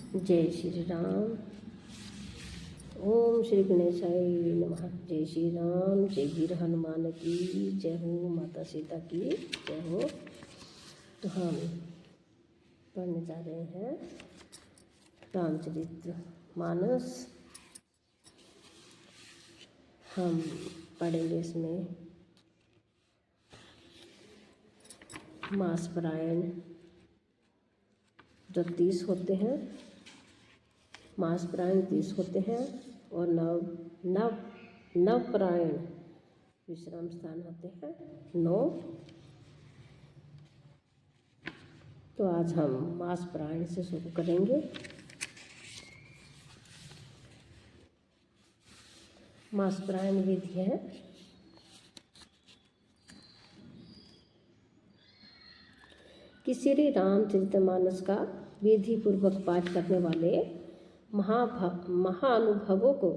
जय श्री राम। ओम श्री गणेशाय नमः। जय श्री राम। जय वीर हनुमान की जय हो। माता सीता की जय हो। तो हम पढ़ने जा रहे हैं रामचरित मानस। हम पढ़ेंगे इसमें मासपरायण जो 30 होते हैं, मासपरायण 30 होते हैं और नवपरायण विश्राम स्थान होते हैं 9। तो आज हम मासपरायण से शुरू करेंगे। मासपरायण विधि है कि श्री रामचरितमानस का विधि पूर्वक पाठ करने वाले महाअनुभवों को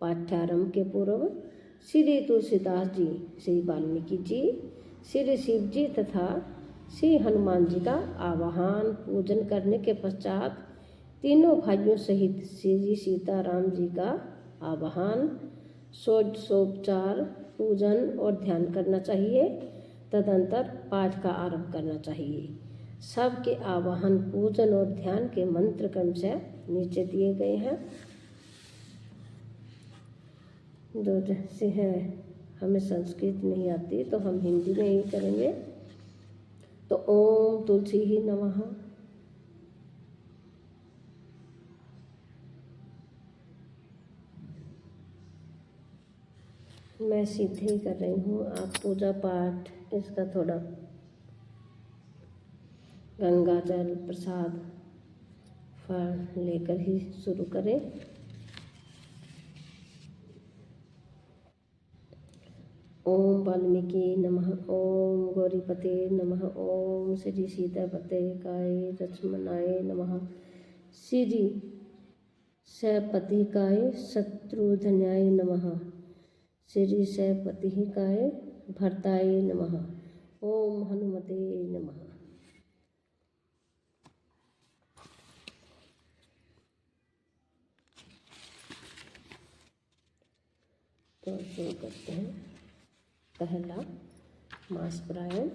पाठ्यारंभ के पूर्व श्री तुलसीदास जी, श्री वाल्मीकि जी, श्री शिव जी तथा श्री हनुमान जी का आवाहन पूजन करने के पश्चात तीनों भाइयों सहित श्री सीताराम जी का आवाहन, षोडशोपचार पूजन और ध्यान करना चाहिए। तदंतर पाठ का आरंभ करना चाहिए। सबके आवाहन, पूजन और ध्यान के मंत्र क्रमशः नीचे दिए गए हैं। जो जैसे है, हमें संस्कृत नहीं आती तो हम हिंदी में ही करेंगे। तो ओम तुलसी ही नमः। मैं सीधे ही कर रही हूँ, आप पूजा पाठ इसका थोड़ा गंगा जल प्रसाद फल लेकर ही शुरू करें। ओम वाल्मीकि नमः। ओम गौरीपते नमः। ओम श्री सीतापतिकाय लक्ष्मणाय नमः। श्री सपतिकाय शत्रुघ्नाय नमः। श्री सपतिकाय भरताय नमः। ओम हनुमते नमः। तो शुरू करते हैं। पहला मासपरायण।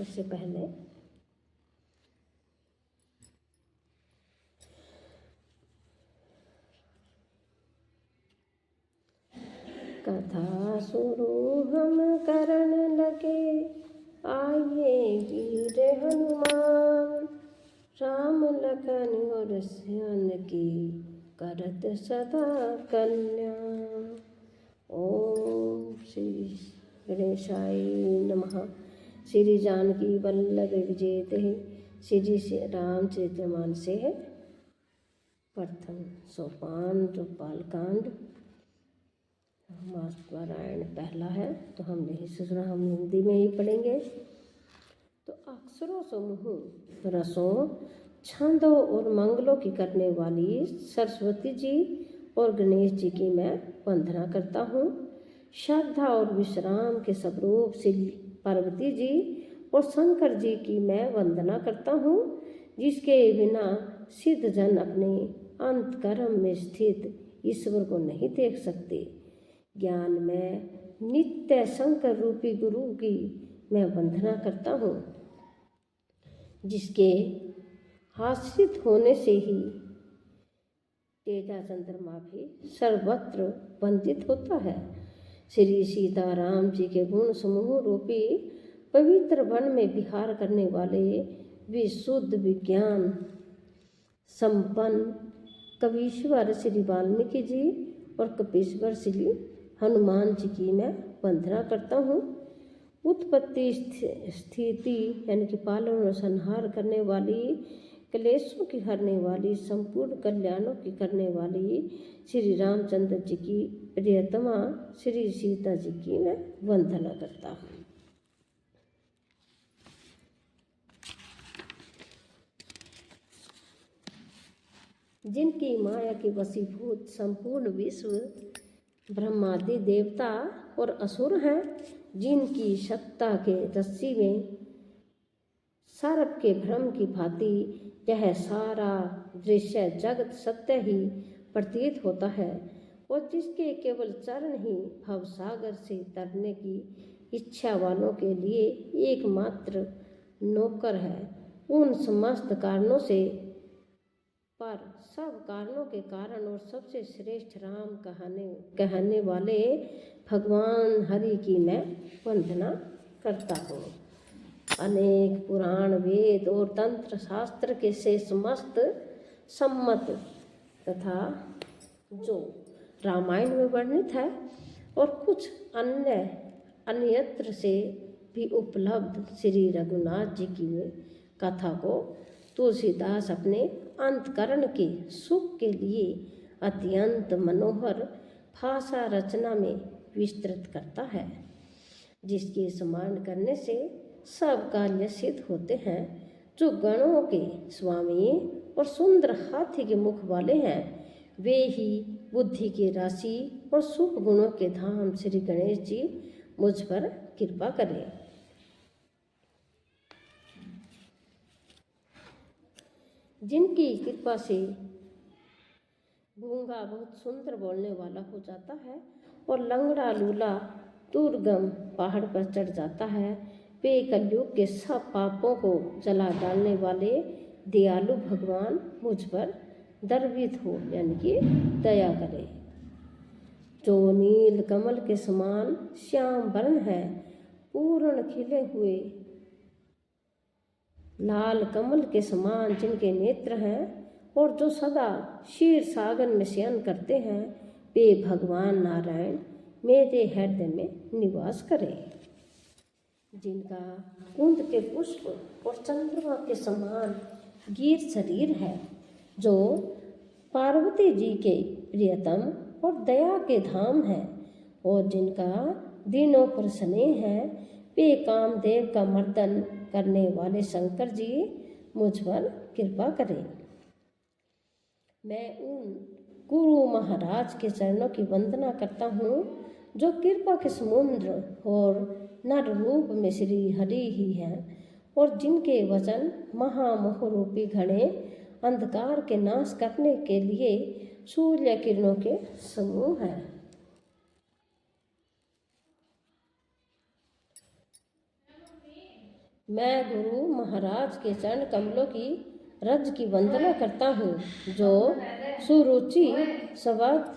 उससे पहले कथा शुरू हम करण लगे, आइए वीर हनुमान, राम लखन और सियान की करत सदा कल्याण। ओम श्री गणेशाय नमः। श्री जानकी वल्लभ विजयते श्री रामचरितमानस से है प्रथम सोपान जो बालकांड। मासपरायण पहला है तो हम नहीं सुना, हम हिंदी में ही पढ़ेंगे। तो अक्षरों समूह रसों छंदों और मंगलों की करने वाली सरस्वती जी और गणेश जी की मैं वंदना करता हूँ। श्रद्धा और विश्राम के स्वरूप श्री पार्वती जी और शंकर जी की मैं वंदना करता हूँ, जिसके बिना सिद्ध जन अपने अंतकर्म में स्थित ईश्वर को नहीं देख सकते। ज्ञान में नित्य शंकर रूपी गुरु की मैं वंदना करता हूँ, जिसके आश्रित होने से ही तेजा चंद्रमा भी सर्वत्र वंदित होता है। श्री सीताराम जी के गुण समूह रूपी पवित्र वन में विहार करने वाले विशुद्ध विज्ञान संपन्न कवीश्वर श्री वाल्मीकि जी और कपीश्वर श्री हनुमान जी की मैं वंदना करता हूँ। उत्पत्ति स्थिति यानी कि पालन और संहार करने वाली, क्लेशों की हरने वाली, संपूर्ण कल्याणों की करने वाली श्री रामचंद्र जी की प्रियतमा श्री सीता जी की मैं वंदना करता हूँ। जिनकी माया के वशीभूत संपूर्ण विश्व ब्रह्मादि देवता और असुर हैं, जिनकी सत्ता के रस्सी में सर्प के भ्रम की भांति यह सारा दृश्य जगत सत्य ही प्रतीत होता है, और जिसके केवल चरण ही भवसागर से तरने की इच्छा वालों के लिए एकमात्र नौकर है। उन समस्त कारणों से पर सब कारणों के कारण और सबसे श्रेष्ठ राम कहने वाले भगवान हरि की मैं वंदना करता हूँ। अनेक पुराण वेद और तंत्र शास्त्र के से समस्त सम्मत तथा जो रामायण में वर्णित है और कुछ अन्यत्र से भी उपलब्ध श्री रघुनाथ जी की कथा को तुलसीदास अपने अंतकरण के सुख के लिए अत्यंत मनोहर भाषा रचना में विस्तृत करता है, जिसके स्मरण करने से सब कार्य सिद्ध होते हैं। जो गणों के स्वामी और सुंदर हाथी के मुख वाले हैं, वे ही बुद्धि की राशि और शुभ गुणों के धाम श्री गणेश जी मुझ पर कृपा करें। जिनकी कृपा से गूंगा बहुत सुंदर बोलने वाला हो जाता है और लंगड़ा लूला दुर्गम पहाड़ पर चढ़ जाता है, वे कलयुग के सब पापों को जला डालने वाले दयालु भगवान मुझ पर दर्वित हो, यानी कि दया करे। जो नील कमल के समान श्याम वर्ण है, पूर्ण खिले हुए लाल कमल के समान जिनके नेत्र हैं और जो सदा क्षीर सागर में शयन करते हैं, वे भगवान नारायण मेरे हृदय में निवास करें। जिनका कुंद के पुष्प और चंद्रमा के समान गिर शरीर है, जो पार्वती जी के प्रियतम और दया के धाम है, और जिनका दिनों पर स्नेह है, वे कामदेव का मर्दन करने वाले शंकर जी मुझ पर कृपा करें। मैं उन गुरु महाराज के चरणों की वंदना करता हूँ जो कृपा के समुद्र और नर रूप में श्री हरि ही हैं, और जिनके वचन महामोह रूपी घड़े अंधकार के नाश करने के लिए सूर्य किरणों के समूह हैं। मैं गुरु महाराज के चरण कमलों की रज की वंदना करता हूँ, जो सुरुचि शब्द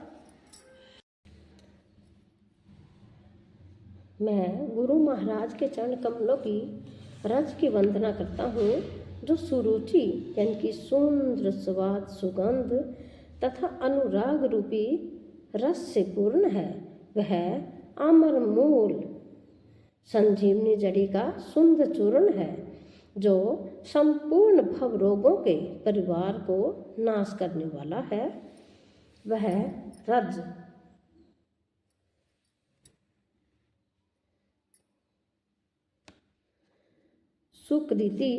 मैं गुरु महाराज के चरण कमलों की रज की वंदना करता हूँ, जो सुरुचि यानी कि सुंदर स्वाद सुगंध तथा अनुराग रूपी रस से पूर्ण है। वह अमर मूल संजीवनी जड़ी का सुंदर चूर्ण है, जो संपूर्ण भव रोगों के परिवार को नाश करने वाला है। वह रज सुकृति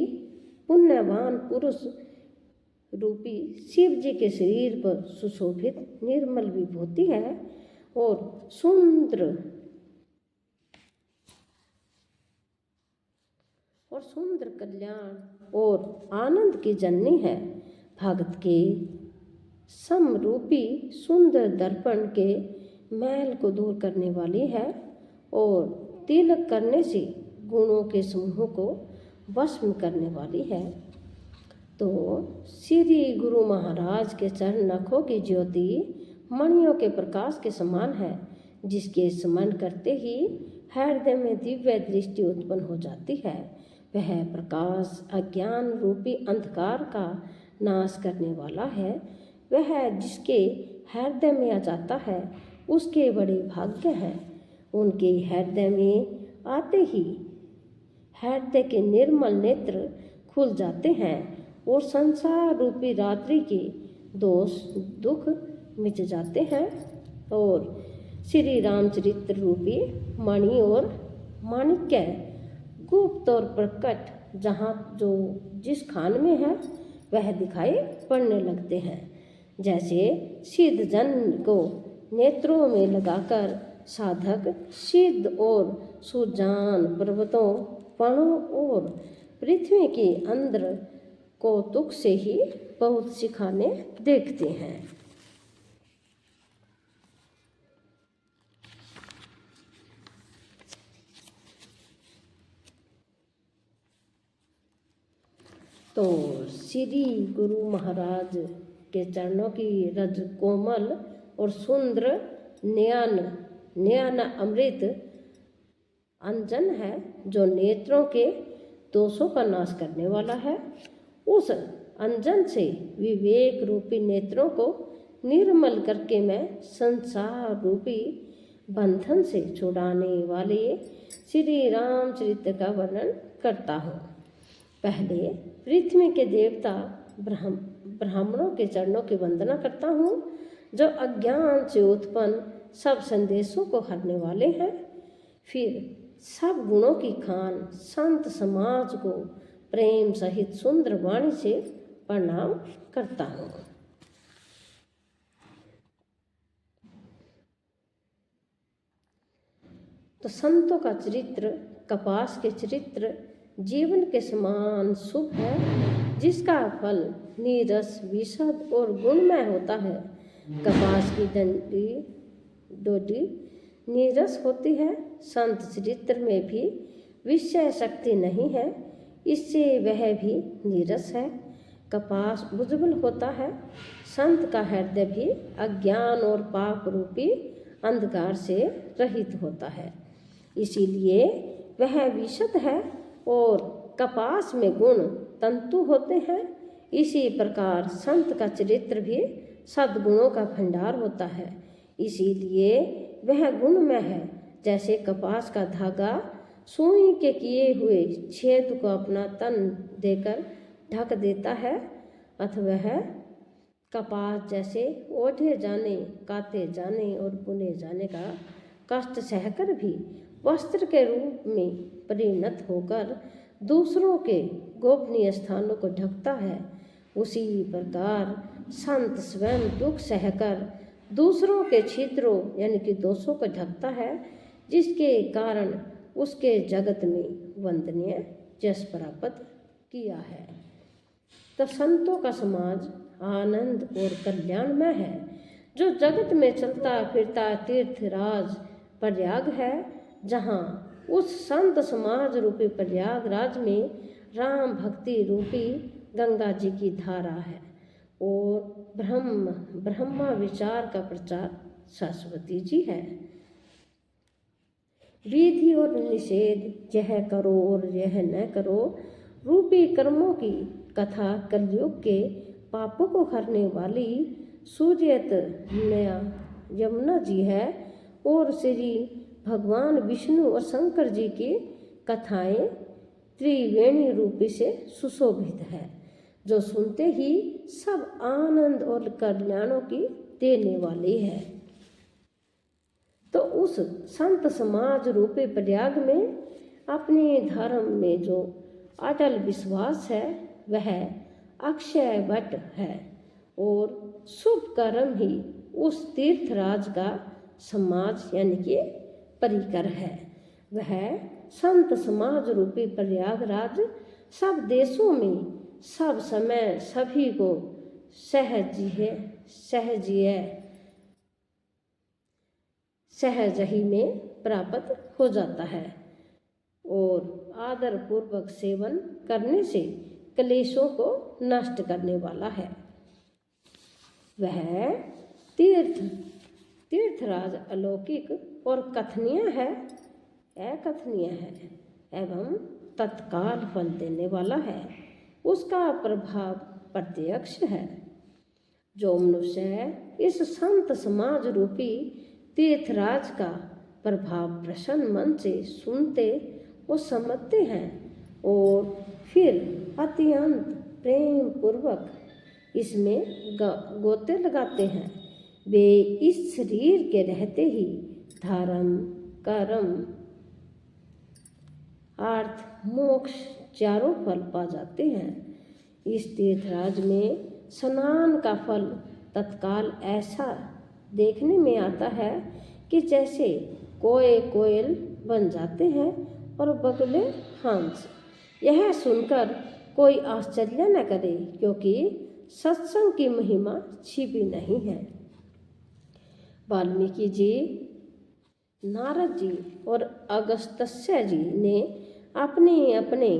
पुण्यवान पुरुष रूपी शिव जी के शरीर पर सुशोभित निर्मल विभूति है, और सुंदर कल्याण और आनंद की जननी है। भगत के समरूपी सुंदर दर्पण के मैल को दूर करने वाली है, और तिलक करने से गुणों के समूह को भस्म करने वाली है। तो श्री गुरु महाराज के चरण नखों की ज्योति मणियों के प्रकाश के समान है, जिसके स्मरण करते ही हृदय में दिव्य दृष्टि उत्पन्न हो जाती है। वह प्रकाश अज्ञान रूपी अंधकार का नाश करने वाला है। वह जिसके हृदय में आ जाता है, उसके बड़े भाग्य हैं। उनके हृदय में आते ही हृदय के निर्मल नेत्र खुल जाते हैं, और संसार रूपी रात्रि के दोष दुख मिट जाते हैं, और श्री रामचरित्र रूपी मणि और माणिक्य गुप्त और प्रकट जहाँ जो जिस खान में है वह दिखाई पड़ने लगते हैं। जैसे सिद्ध जन को नेत्रों में लगाकर साधक सिद्ध और सुजान पर्वतों वनों और पृथ्वी के अंदर कौतुक से ही बहुत सिखाने देखते हैं। तो श्री गुरु महाराज के चरणों की रज कोमल और सुंदर नयन अमृत अंजन है, जो नेत्रों के दोषों का नाश करने वाला है। उस अंजन से विवेक रूपी नेत्रों को निर्मल करके मैं संसार रूपी बंधन से छुड़ाने वाले श्री रामचरित्र का वर्णन करता हूँ। पहले पृथ्वी के देवता ब्राह्मणों के चरणों की वंदना करता हूँ, जो अज्ञान से उत्पन्न सब संदेशों को हरने वाले हैं। फिर सब गुणों की खान संत समाज को प्रेम सहित सुंदर वाणी से प्रणाम करता हूँ। तो संतों का चरित्र कपास के चरित्र जीवन के समान शुभ है, जिसका फल नीरस विशद और गुणमय होता है। कपास की डोडी नीरस होती है। संत चरित्र में भी विषय शक्ति नहीं है, इससे वह भी नीरस है। कपास उज्ज्वल होता है। संत का हृदय भी अज्ञान और पाप रूपी अंधकार से रहित होता है, इसीलिए वह विशद है। और कपास में गुण तंतु होते हैं, इसी प्रकार संत का चरित्र भी सद्गुणों का भंडार होता है, इसीलिए वह गुणमय है। जैसे कपास का धागा सुई के किए हुए छेद को अपना तन देकर ढक देता है, अथवा वह कपास जैसे ओढ़े जाने, काते जाने और बुने जाने का कष्ट सहकर भी वस्त्र के रूप में परिणत होकर दूसरों के गोपनीय स्थानों को ढकता है, उसी प्रकार संत स्वयं दुख सहकर दूसरों के छिद्रों यानी कि दोषों को ढकता है, जिसके कारण उसके जगत में वंदनीय यश प्राप्त किया है। तो संतों का समाज आनंद और कल्याणमय है, जो जगत में चलता फिरता तीर्थराज प्रयाग है, जहाँ उस संत समाज रूपी प्रयागराज में राम भक्ति रूपी गंगा जी की धारा है और ब्रह्मा विचार का प्रचार सरस्वती जी है। विधि और निषेध, यह करो और यह न करो रूपी कर्मों की कथा कलयुग के पापों को हरने वाली सूर्यत यमुना जी है, और श्री भगवान विष्णु और शंकर जी की कथाएं त्रिवेणी रूपी से सुशोभित है, जो सुनते ही सब आनंद और कल्याणों की देने वाली है। तो उस संत समाज रूपी प्रयाग में अपने धर्म में जो अटल विश्वास है वह अक्षय वट है, और शुभ कर्म ही उस तीर्थराज का समाज यानी कि परिकर है। वह संत समाज रूपी प्रयागराज सब देशों में सब समय सभी को सहज ही में प्राप्त हो जाता है, और आदर पूर्वक सेवन करने से क्लेशों को नष्ट करने वाला है। वह तीर्थराज अलौकिक और अकथनीय है एवं तत्काल फल देने वाला है। उसका प्रभाव प्रत्यक्ष है। जो मनुष्य इस संत समाज रूपी तीर्थराज का प्रभाव प्रसन्न मन से सुनते वो समझते हैं और फिर अत्यंत प्रेम पूर्वक इसमें गोते लगाते हैं, वे इस शरीर के रहते ही धर्म कर्म अर्थ मोक्ष चारों फल पा जाते हैं। इस तीर्थराज में स्नान का फल तत्काल ऐसा देखने में आता है कि जैसे कोयल बन जाते हैं और बगुले हंस। यह सुनकर कोई आश्चर्य न करे, क्योंकि सत्संग की महिमा छिपी नहीं है। वाल्मीकि जी, नारद जी और अगस्त्य जी ने अपने अपने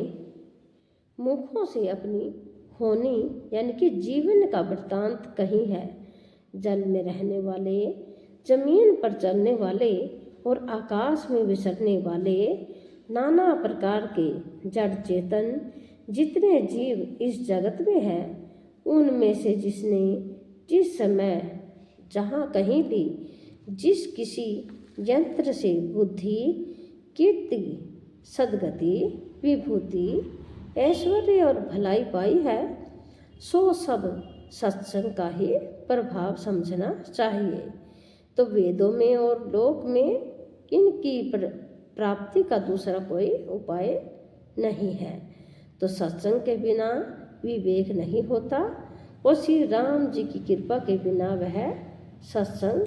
मुखों से अपनी होनी यानी कि जीवन का वृत्तांत कही है। जल में रहने वाले, जमीन पर चलने वाले और आकाश में विचरने वाले नाना प्रकार के जड़ चेतन जितने जीव इस जगत में है, उनमें से जिसने जिस समय जहाँ कहीं भी जिस किसी यंत्र से बुद्धि, कीर्ति, सद्गति, विभूति, ऐश्वर्य और भलाई पाई है, सो सब सत्संग का ही प्रभाव समझना चाहिए। तो वेदों में और लोक में इनकी प्राप्ति का दूसरा कोई उपाय नहीं है। तो सत्संग के बिना विवेक नहीं होता और श्री राम जी की कृपा के बिना वह सत्संग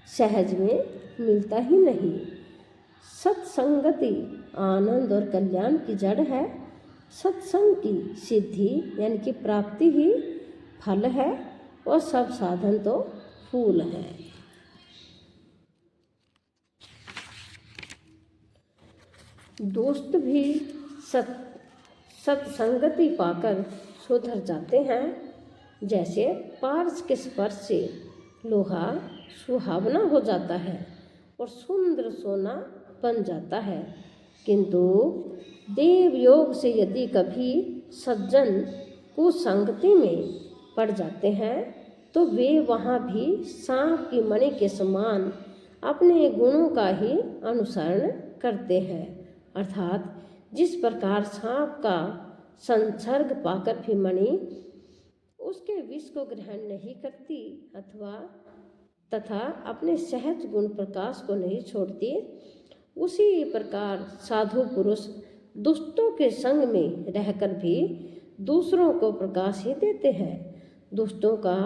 सहज में मिलता ही नहीं। सत्संगति आनंद और कल्याण की जड़ है। सत्संग की सिद्धि यानी कि प्राप्ति ही फल है और सब साधन तो फूल हैं। दोस्त भी सत्संगति पाकर सुधर जाते हैं। जैसे पारस के स्पर्श से लोहा सुहावना हो जाता है और सुंदर सोना बन जाता है, किंतु देव योग से यदि कभी सज्जन कुसंगति में पड़ जाते हैं तो वे वहाँ भी सांप की मणि के समान अपने गुणों का ही अनुसरण करते हैं। अर्थात जिस प्रकार सांप का संसर्ग पाकर भी मणि उसके विष को ग्रहण नहीं करती तथा अपने सहज गुण प्रकाश को नहीं छोड़ती, उसी प्रकार साधु पुरुष दुष्टों के संग में रहकर भी दूसरों को प्रकाश ही देते हैं। दुष्टों का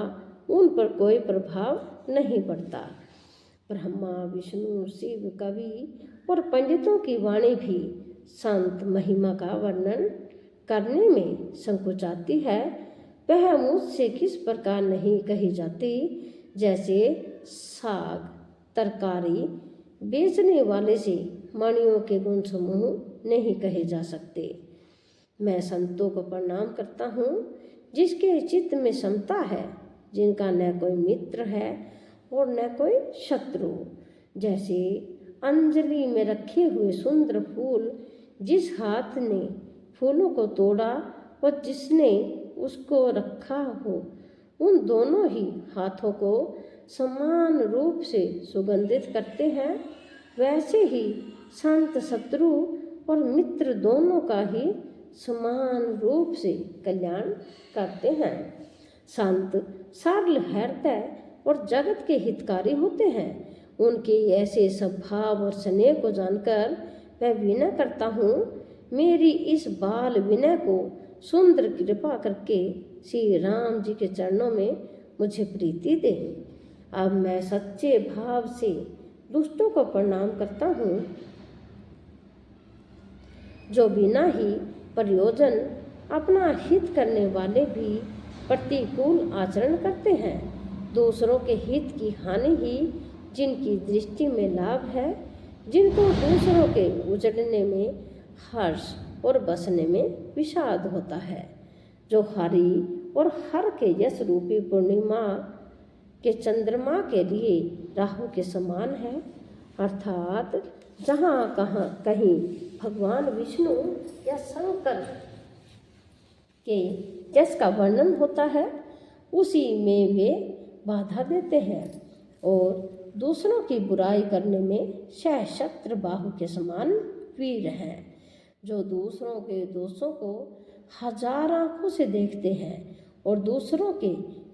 उन पर कोई प्रभाव नहीं पड़ता। ब्रह्मा, विष्णु, शिव, कवि और पंडितों की वाणी भी संत महिमा का वर्णन करने में संकोचाती है। वह मुझसे किस प्रकार नहीं कही जाती, जैसे साग तरकारी बेचने वाले से मणियों के गुण समूह नहीं कहे जा सकते। मैं संतों को प्रणाम करता हूँ जिसके चित्त में समता है, जिनका न कोई मित्र है और न कोई शत्रु। जैसे अंजलि में रखे हुए सुंदर फूल, जिस हाथ ने फूलों को तोड़ा और जिसने उसको रखा हो, उन दोनों ही हाथों को समान रूप से सुगंधित करते हैं, वैसे ही संत शत्रु और मित्र दोनों का ही समान रूप से कल्याण करते हैं। संत सरल हृदय और जगत के हितकारी होते हैं। उनके ऐसे स्वभाव और स्नेह को जानकर मैं विनय करता हूँ, मेरी इस बाल विनय को सुंदर कृपा करके श्री राम जी के चरणों में मुझे प्रीति दे। अब मैं सच्चे भाव से दुष्टों को प्रणाम करता हूँ, जो बिना ही प्रयोजन अपना हित करने वाले भी प्रतिकूल आचरण करते हैं। दूसरों के हित की हानि ही जिनकी दृष्टि में लाभ है, जिनको दूसरों के उजड़ने में हर्ष और बसने में विषाद होता है, जो हरि और हर के यश रूपी पूर्णिमा के चंद्रमा के लिए राहु के समान है। अर्थात जहाँ कहीं भगवान विष्णु या शंकर के यश का वर्णन होता है, उसी में वे बाधा देते हैं और दूसरों की बुराई करने में सहस्त्र बाहु के समान वीर हैं, जो दूसरों के दोषों को हजार आंखों से देखते हैं और दूसरों के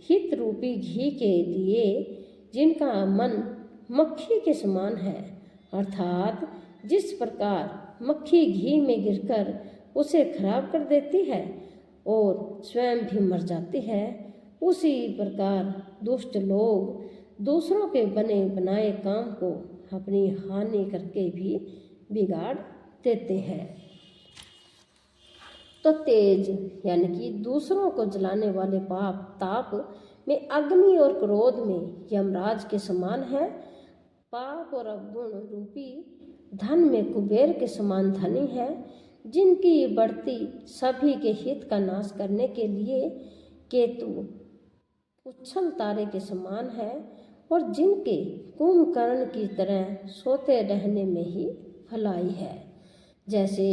हित रूपी घी के लिए जिनका मन मक्खी के समान है। अर्थात जिस प्रकार मक्खी घी में गिरकर उसे खराब कर देती है और स्वयं भी मर जाती है, उसी प्रकार दुष्ट लोग दूसरों के बने बनाए काम को अपनी हानि करके भी बिगाड़ देते हैं। तो तेज यानी कि दूसरों को जलाने वाले पाप ताप में अग्नि और क्रोध में यमराज के समान है। पाप और अवगुण रूपी धन में कुबेर के समान धनी है। जिनकी बढ़ती सभी के हित का नाश करने के लिए केतु उच्छल तारे के समान है। और जिनके कुंभकर्ण की तरह सोते रहने में ही भलाई है। जैसे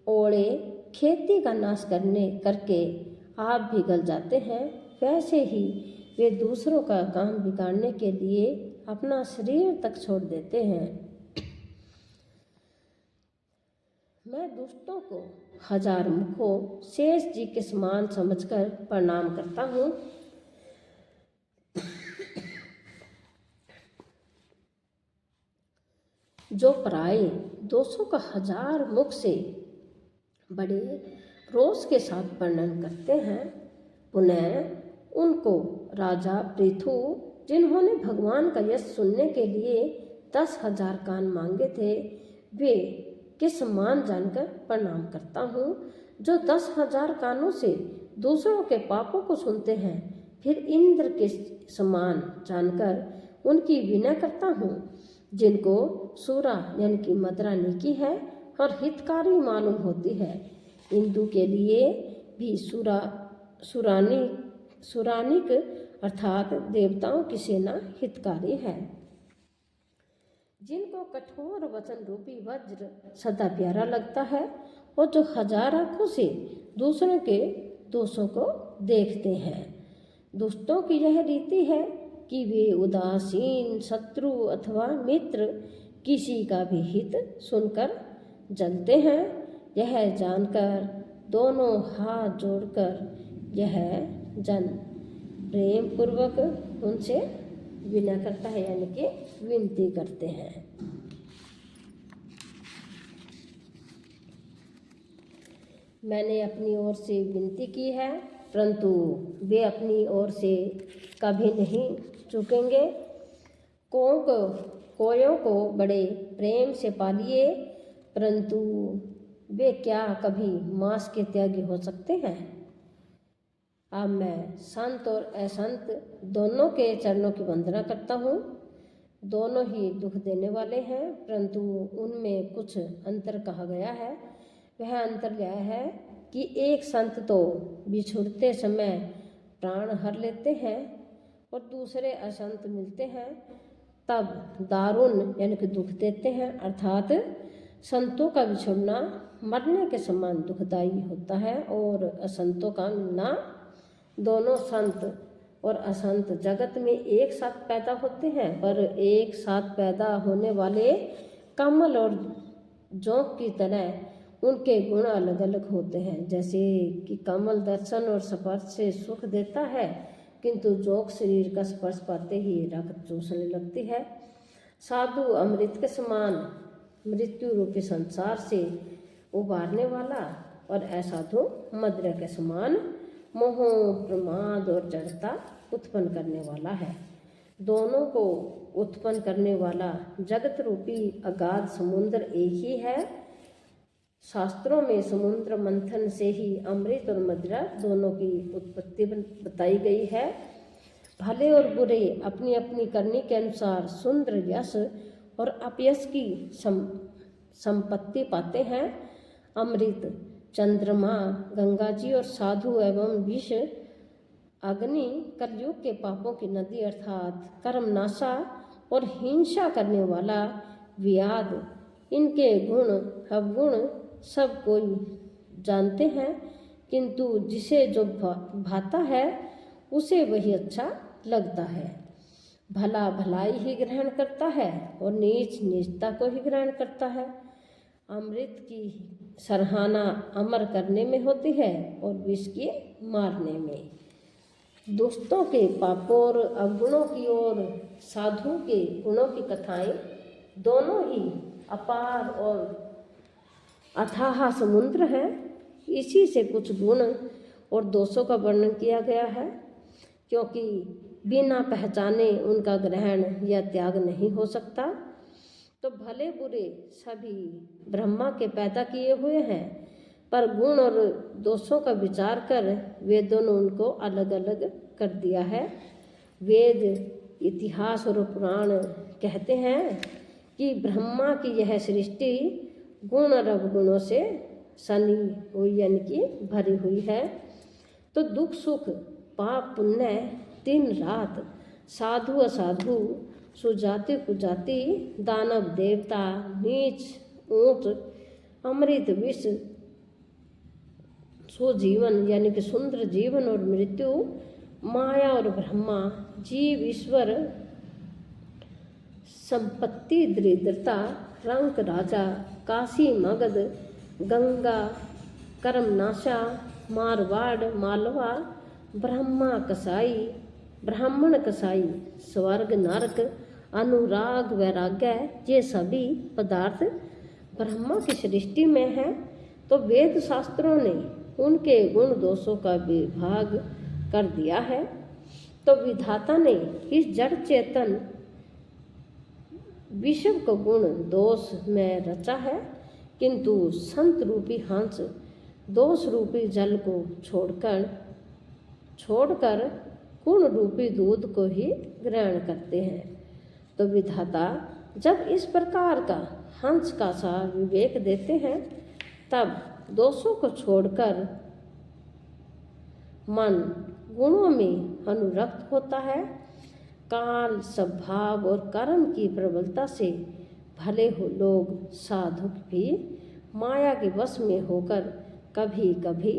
ओले खेती का नाश करके आप भी गल जाते हैं, वैसे ही वे दूसरों का काम बिगाड़ने के लिए अपना शरीर तक छोड़ देते हैं। मैं दुष्टों को हजार मुखों शेष जी के समान समझकर प्रणाम करता हूँ। जो पराये दोषों का हजार मुख से बड़े रोष के साथ वर्णन करते हैं, पुनः उनको राजा पृथु, जिन्होंने भगवान का यश सुनने के लिए 10,000 कान मांगे थे, वे के समान जानकर प्रणाम करता हूँ। जो 10,000 कानों से दूसरों के पापों को सुनते हैं, फिर इंद्र के समान जानकर उनकी विनय करता हूँ। जिनको सूरा यानी कि मदरा नीकी है और हितकारी मालूम होती है। इंदु के लिए भी सुरानिक अर्थात देवताओं की सेना हितकारी है। जिनको कठोर वचन रूपी वज्र सदा प्यारा लगता है और जो हजार आंखों से दूसरों के दोषों को देखते हैं। दुष्टों की यह रीति है कि वे उदासीन शत्रु अथवा मित्र किसी का भी हित सुनकर जलते हैं। यह जानकर दोनों हाथ जोड़कर यह जन प्रेम पूर्वक उनसे विनय करता है, यानी कि विनती करते हैं। मैंने अपनी ओर से विनती की है, परंतु वे अपनी ओर से कभी नहीं चूकेंगे। कोयों को बड़े प्रेम से पालिए, परंतु वे क्या कभी मांस के त्यागी हो सकते हैं। अब मैं संत और असंत दोनों के चरणों की वंदना करता हूँ। दोनों ही दुख देने वाले हैं, परंतु उनमें कुछ अंतर कहा गया है। वह अंतर यह है कि एक संत तो बिछुड़ते समय प्राण हर लेते हैं और दूसरे असंत मिलते हैं तब दारुण यानी कि दुख देते हैं। अर्थात संतों का बिछुड़ना मरने के समान दुखदायी होता है और असंतों का मिलना, दोनों संत और असंत जगत में एक साथ पैदा होते हैं, पर एक साथ पैदा होने वाले कमल और जोंक की तरह उनके गुण अलग अलग होते हैं। जैसे कि कमल दर्शन और स्पर्श से सुख देता है, किंतु जोंक शरीर का स्पर्श पाते ही रक्त चूसने लगती है। साधु अमृत के समान मृत्यु रूपी संसार से उबारने वाला और असाधु मदिरा के समान मोह प्रमाद और जड़ता उत्पन्न करने वाला है। दोनों को उत्पन्न करने वाला जगत रूपी अगाध समुद्र एक ही है। शास्त्रों में समुद्र मंथन से ही अमृत और मदिरा दोनों की उत्पत्ति बताई गई है। भले और बुरे अपनी अपनी करनी के अनुसार सुंदर यश और अपयश की संपत्ति पाते हैं। अमृत चंद्रमा गंगा जी और साधु एवं विष अग्नि कलयुग के पापों की नदी अर्थात कर्मनाशा और हिंसा करने वाला व्याध, इनके गुण अवगुण सब कोई जानते हैं, किंतु जिसे जो भाता है उसे वही अच्छा लगता है। भला भलाई ही ग्रहण करता है और नीच नीचता को ही ग्रहण करता है। अमृत की सराहना अमर करने में होती है और विष के मारने में। दुष्टों के पापों और अवगुणों की ओर साधु के गुणों की कथाएं दोनों ही अपार और अथाह समुद्र है। इसी से कुछ गुण और दोषों का वर्णन किया गया है, क्योंकि बिना पहचाने उनका ग्रहण या त्याग नहीं हो सकता। तो भले बुरे सभी ब्रह्मा के पैदा किए हुए हैं, पर गुण और दोषों का विचार कर वेदों ने उनको अलग अलग कर दिया है। वेद, इतिहास और पुराण कहते हैं कि ब्रह्मा की यह सृष्टि गुण और अवगुणों से सनी हुई यानी कि भरी हुई है। तो दुख सुख, पाप पुण्य, दिन रात, साधु असाधु, सुजाति कुजाति, दानव देवता, नीच ऊंच, अमृत विष, सुजीवन यानी कि सुंदर जीवन और मृत्यु, माया और ब्रह्मा, जीव ईश्वर, संपत्ति दरिद्रता, रंक राजा, काशी मगध, गंगा कर्मनाशा, मारवाड़ मालवा, ब्रह्मा कसाई, ब्राह्मण कसाई, स्वर्ग नरक, अनुराग वैराग्य, ये सभी पदार्थ ब्रह्मा की सृष्टि में है। तो वेद शास्त्रों ने उनके गुण दोषों का विभाग कर दिया है। तो विधाता ने इस जड़ चेतन विश्व को गुण दोष में रचा है, किंतु संत रूपी हंस दोष रूपी जल को छोड़कर गुण रूपी दूध को ही ग्रहण करते हैं। तो विधाता जब इस प्रकार का हंस का सा विवेक देते हैं, तब दोषों को छोड़कर मन गुणों में अनुरक्त होता है। काल, स्वभाव और कर्म की प्रबलता से भले हो लोग साधुक भी माया के वश में होकर कभी कभी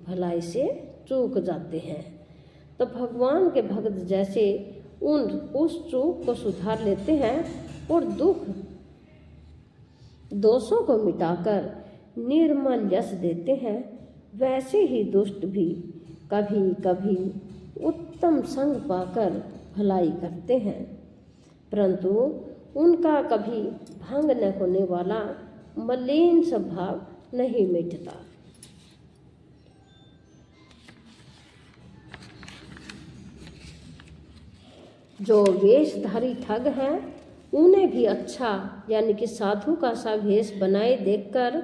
भलाई से चूक जाते हैं। तो भगवान के भक्त जैसे उस चूक को सुधार लेते हैं और दुख दोषों को मिटाकर निर्मल यश देते हैं, वैसे ही दुष्ट भी कभी कभी उत्तम संग पाकर भलाई करते हैं, परंतु उनका कभी भंग न होने वाला मलिन स्वभाव नहीं मिटता। जो वेशधारी ठग हैं, उन्हें भी अच्छा यानी कि साधु का सा वेश बनाए देखकर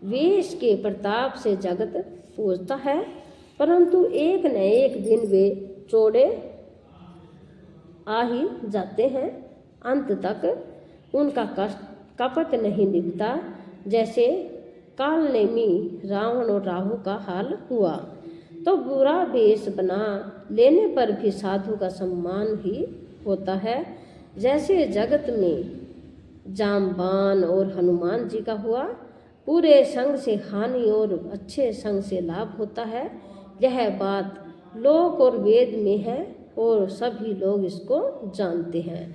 वेश के प्रताप से जगत पूजता है, परंतु एक न एक दिन वे चोड़े आ ही जाते हैं। अंत तक उनका कपट नहीं निभता, जैसे कालनेमी रावण और राहु का हाल हुआ। तो बुरा वेश बना लेने पर भी साधु का सम्मान ही होता है, जैसे जगत में जामबान और हनुमान जी का हुआ। पूरे संग से हानि और अच्छे संग से लाभ होता है, यह बात लोक और वेद में है और सभी लोग इसको जानते हैं।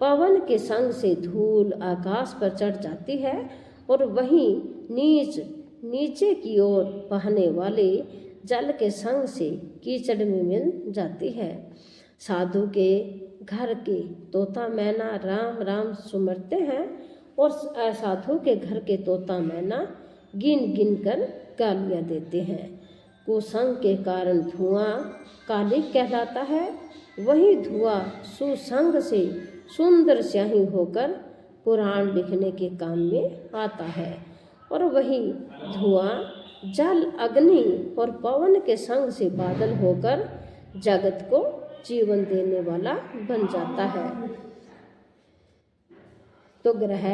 पवन के संग से धूल आकाश पर चढ़ जाती है और वहीं नीचे की ओर बहने वाले जल के संग से कीचड़ में मिल जाती है। साधु के घर के तोता मैना राम राम सुमरते हैं और असाधु के घर के तोता मैना गिन गिन कर गालियाँ देते हैं। कुसंग के कारण धुआं कालिक कहलाता है, वही धुआं सुसंग से सुंदर स्याही होकर पुराण लिखने के काम में आता है, और वही धुआं जल अग्नि और पवन के संग से बादल होकर जगत को जीवन देने वाला बन जाता है। तो ग्रह,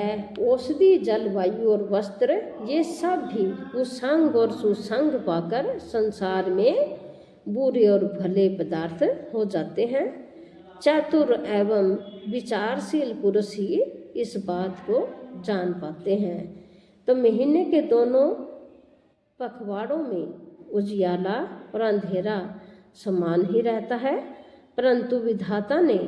औषधि, जलवायु और वस्त्र ये सब भी कुसंग और सुसंग पाकर संसार में बुरे और भले पदार्थ हो जाते हैं। चतुर एवं विचारशील पुरुष ही इस बात को जान पाते हैं। तो महीने के दोनों पखवाड़ों में उजियाला और अंधेरा समान ही रहता है, परंतु विधाता ने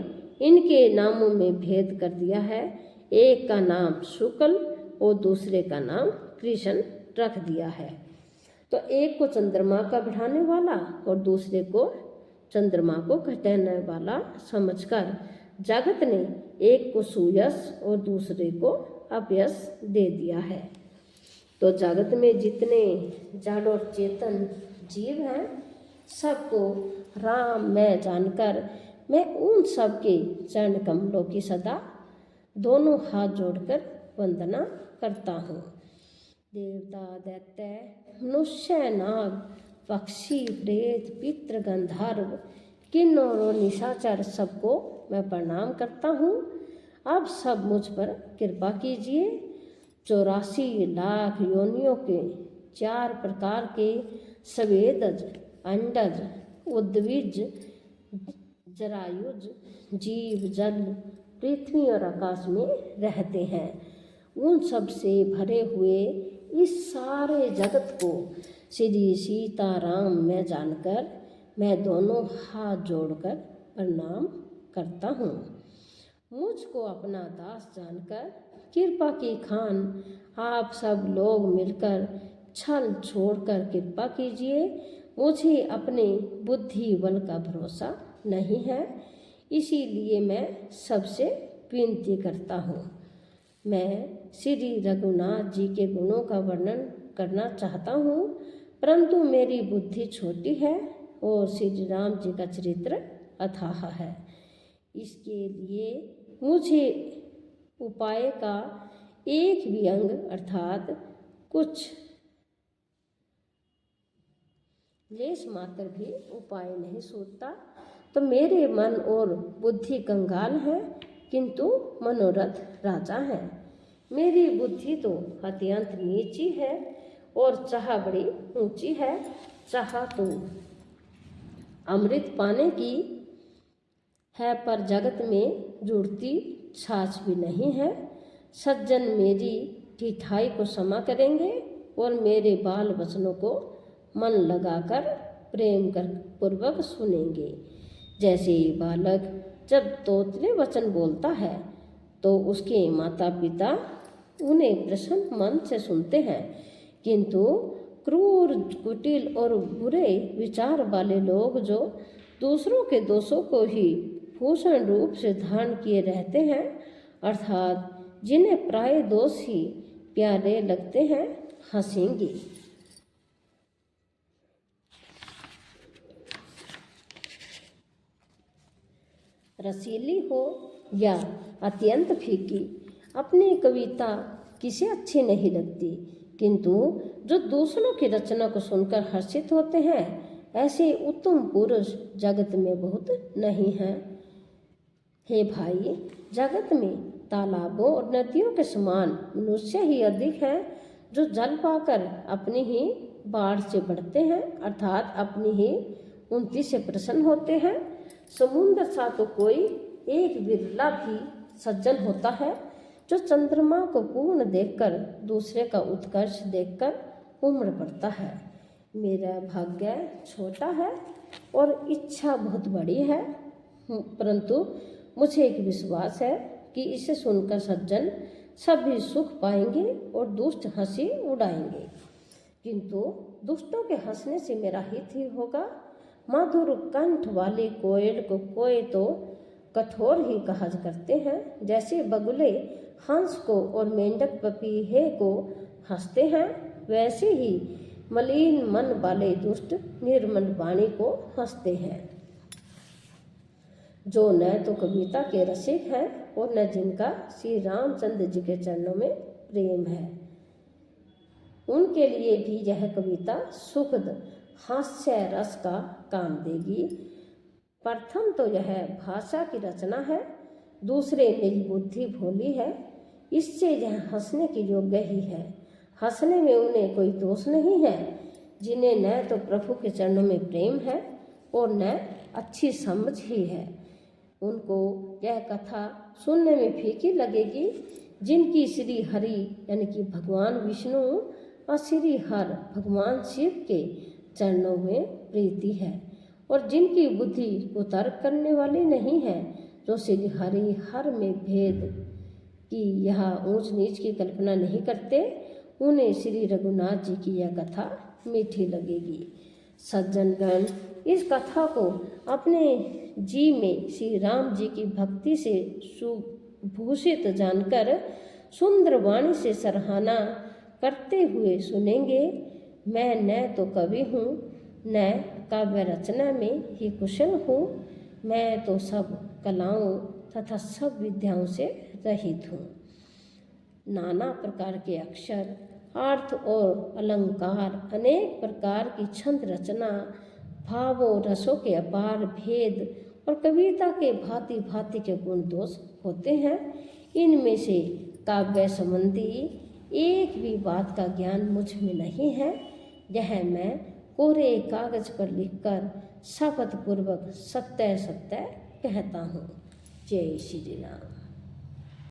इनके नामों में भेद कर दिया है। एक का नाम शुक्ल और दूसरे का नाम कृष्ण रख दिया है। तो एक को चंद्रमा का बढ़ाने वाला और दूसरे को चंद्रमा को घटाने वाला समझकर जगत ने एक को सुयश और दूसरे को अपयश दे दिया है। तो जगत में जितने जड़ और चेतन जीव हैं, सबको राम मैं जानकर मैं उन सब के चरण कमलों की सदा दोनों हाथ जोड़कर वंदना करता हूँ। देवता, दैत्य, मनुष्य, नाग, पक्षी, प्रेत, पितृ, गंधर्व, किन्नर और निशाचर सबको मैं प्रणाम करता हूँ। आप सब मुझ पर कृपा कीजिए। 84 लाख योनियों के 4 प्रकार के स्वेदज, अंडज, उद्भिज, जरायुज जीव जल, पृथ्वी और आकाश में रहते हैं। उन सब से भरे हुए इस सारे जगत को श्री सीताराम में जानकर मैं दोनों हाथ जोड़कर प्रणाम करता हूँ। मुझको अपना दास जानकर कृपा की खान आप सब लोग मिलकर छल छोड़कर कृपा कीजिए। मुझे अपने बुद्धि बल का भरोसा नहीं है, इसीलिए मैं सबसे विनती करता हूँ। मैं श्री रघुनाथ जी के गुणों का वर्णन करना चाहता हूँ, परंतु मेरी बुद्धि छोटी है और श्री राम जी का चरित्र अथाह है। इसके लिए मुझे उपाय का एक भी अंग अर्थात कुछ लेश मात्र भी उपाय नहीं सूझता। तो मेरे मन और बुद्धि कंगाल है, किंतु मनोरथ राजा है। मेरी बुद्धि तो अत्यंत नीची है और चाह बड़ी ऊंची है। चाह तो अमृत पाने की है, पर जगत में जुड़ती छाछ भी नहीं है। सज्जन मेरी ढिठाई को क्षमा करेंगे और मेरे बाल वचनों को मन लगाकर प्रेम कर पूर्वक सुनेंगे। जैसे बालक जब तोतले वचन बोलता है तो उसके माता पिता उन्हें प्रसन्न मन से सुनते हैं, किंतु क्रूर, कुटिल और बुरे विचार वाले लोग जो दूसरों के दोषों को ही भूषण रूप से धारण किए रहते हैं, अर्थात जिन्हें प्राय दोष ही प्यारे लगते हैं, हंसेंगे। रसीली हो या अत्यंत फीकी, अपनी कविता किसे अच्छी नहीं लगती, किंतु जो दूसरों की रचना को सुनकर हर्षित होते हैं, ऐसे उत्तम पुरुष जगत में बहुत नहीं हैं। हे भाई, जगत में तालाबों और नदियों के समान मनुष्य ही अधिक हैं, जो जल पाकर अपनी ही बाढ़ से बढ़ते हैं, अर्थात अपनी ही उन्नति से प्रसन्न होते हैं। समुद्र सा तो कोई एक बिरला भी सज्जन होता है, जो चंद्रमा को पूर्ण देखकर दूसरे का उत्कर्ष देखकर उम्र पड़ता है। मेरा भाग्य छोटा है और इच्छा बहुत बड़ी है, परंतु मुझे एक विश्वास है कि इसे सुनकर सज्जन सभी सुख पाएंगे और दुष्ट हंसी उड़ाएंगे, किंतु दुष्टों के हंसने से मेरा हित ही होगा। मधुर कंठ वाले कोयल को कोय तो कठोर ही कहा करते हैं, जैसे बगुले हंस को और मेंढक पपीहे को हंसते हैं, वैसे ही मलिन मन वाले दुष्ट निर्मल वाणी को हंसते हैं। जो न तो कविता के रसिक हैं और न जिनका श्री रामचंद्र जी के चरणों में प्रेम है, उनके लिए भी यह कविता सुखद हास्य रस का काम देगी। प्रथम तो यह भाषा की रचना है, दूसरे मेरी बुद्धि भोली है, इससे यह हंसने की योग्य ही है। हंसने में उन्हें कोई दोष नहीं है, जिन्हें न तो प्रभु के चरणों में प्रेम है और न अच्छी समझ ही है। उनको यह कथा सुनने में फीकी लगेगी, जिनकी श्री हरि यानी कि भगवान विष्णु और श्री हर भगवान शिव के चरणों में प्रीति है, और जिनकी बुद्धि को तर्क करने वाली नहीं है, जो श्री हरि हर में भेद की यह ऊंच नीच की कल्पना नहीं करते, उन्हें श्री रघुनाथ जी की यह कथा मीठी लगेगी। सज्जनगण, इस कथा को अपने जी में श्री राम जी की भक्ति से सुभूषित जानकर सुंदर वाणी से सराहना करते हुए सुनेंगे। मैं न तो कवि हूँ, न काव्य रचना में ही कुशल हूँ, मैं तो सब कलाओं तथा सब विद्याओं से रहित हूँ। नाना प्रकार के अक्षर अर्थ और अलंकार, अनेक प्रकार की छंद रचना, भावों रसों के अपार भेद और कविता के भांति भांति के गुण दोष होते हैं। इनमें से काव्य संबंधी एक भी बात का ज्ञान मुझ में नहीं है। यह मैं कोरे कागज पर लिखकर शपथ पूर्वक सत्य सत्य कहता हूँ। जय श्री राम।